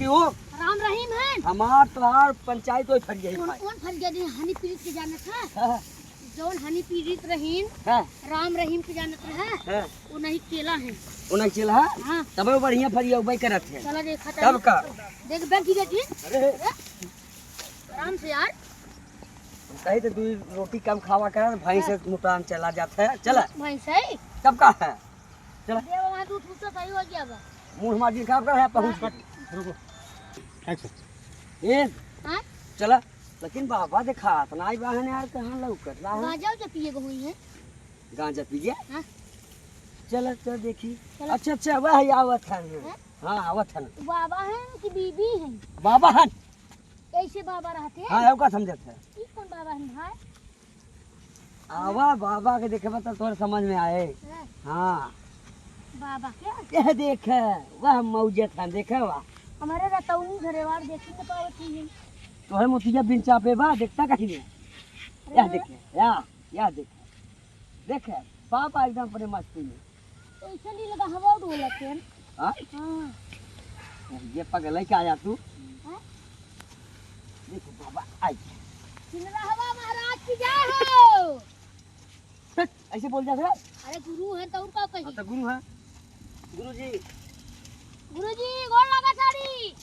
हो? राम रहीम है। हमार तोहार पंचायत तो फट गई। कौन फट गया? हनी पीड़ित के जानत है? हाँ, जौन हनी पीड़ित रहीन हाँ, राम रहीम के जानत है? हाँ। वो नहीं केला है। उन्हें चल है? हाँ। तब वो बढ़िया फरिया उबाई करत है। चला देखा तब का? देख बैंक की गई। अरे आराम से यार। कही तो तू रोटी कम खावा कर, भाई से मुटान चला जाता है। चला भाई सही। तब का है? चला देव वहां दूध तो सही हो गया बा। मुंह मार खराब कर है पहुंच कर। रुको ए हां चला। लेकिन बाबा देखा इतना ही बहन यार कहां लौकत रहा है? गांजा जो पिए को हुई है। गांजा पी गया? हां चल तो देखी। अच्छा अच्छा वह आवत है। हां आवत है। बाबा है कि बीबी है? बाबा है। कैसे बाबा रहते हैं? हां का समझत है। ई कौन बाबा है भाई? आवा बाबा के देखे तो तोर समझ में आए। हाँ बाबा क्या? यह देख वह मौजत है देखे वाह। हमारे रतौनी घरेवार देखी तो पावती है। तो है मोतिया बिंचा पे बा देखता कहीं नहीं। यह देखे या देखे देखे पापा एकदम बड़े मस्ती में। तो इसलिए लगा हवा उड़ लेते हैं। हां हां ये पगल क्या आया तू? हां देखो बाबा आई सिमरा हवा महाराज की जय हो। ऐसे बोल जा रहा। अरे गुरु है तो उनका कही। तो गुरु है। गुरुजी गोड़ लगा साड़ी।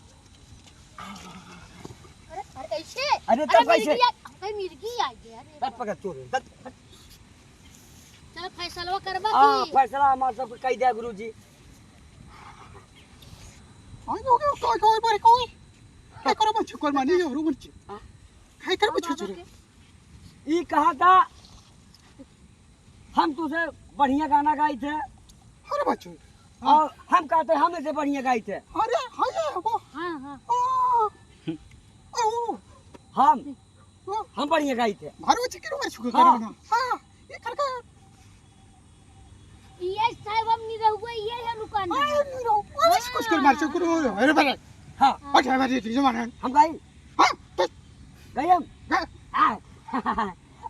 अरे कैसे? अरे तब कैसे? अरे मिर्गी आ गया। तब पकड़ चोर चल फैसला करबा हां की। फैसला हमार सब कह दिया गुरुजी। कोई काय करो बच्चे कोल मानी हो रूम बच्चे काय कर बच्चे चुरे ई कहा था हम तुझे बढ़िया गाना गाए थे अरे बच्चे और हम कहते हमें से बढ़िया गाए थे। अरे हाय वो हां हां ओ हम बढ़िया गाए थे। मारो बच्चे के मार छुके करो ना हां ये कर का ये साहब हम नहीं रहुए ये है दुकान में। अरे रो कुछ कर मार छुके करो अरे बड़े हां अच्छा मार दे जमाना हम गाए हां गए हम।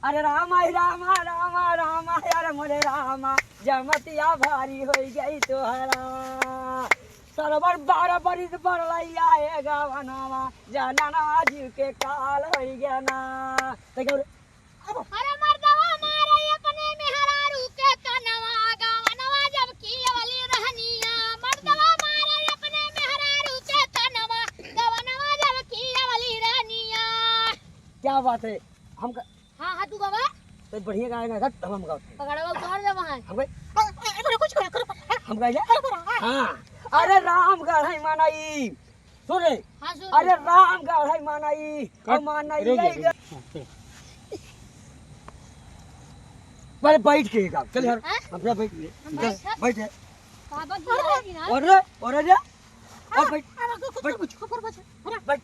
अरे रामा रामा रामा रामा यार मोरे रामा जमतिया भारी हो गई तोहरा सरवर 12 बरिस बरलैया ए गवनामा जानना जीव के काल हो गया ना। देखो अरे मर्दवा मारे अपने में हरारू के कनवा गवनवा जब की वाली रहनिया। मर्दवा मारे अपने में हरारू के कनवा गवनवा जब की वाली रहनिया। क्या बात है? हम हां तू गवा तो बढ़िया गाएगा घट हम गाओ पकड़वा उतार दे वहां। हम गए अरे कुछ कर हम गए हां। अरे राम गढ़ई मानाई सुन रे। हां सुन। अरे राम गढ़ई मानाई और मानाई पर बैठ के गाओ चल यार अपना बैठ बैठ बाबा की ना। और जा और बैठ कुछ कर बच्चे बैठ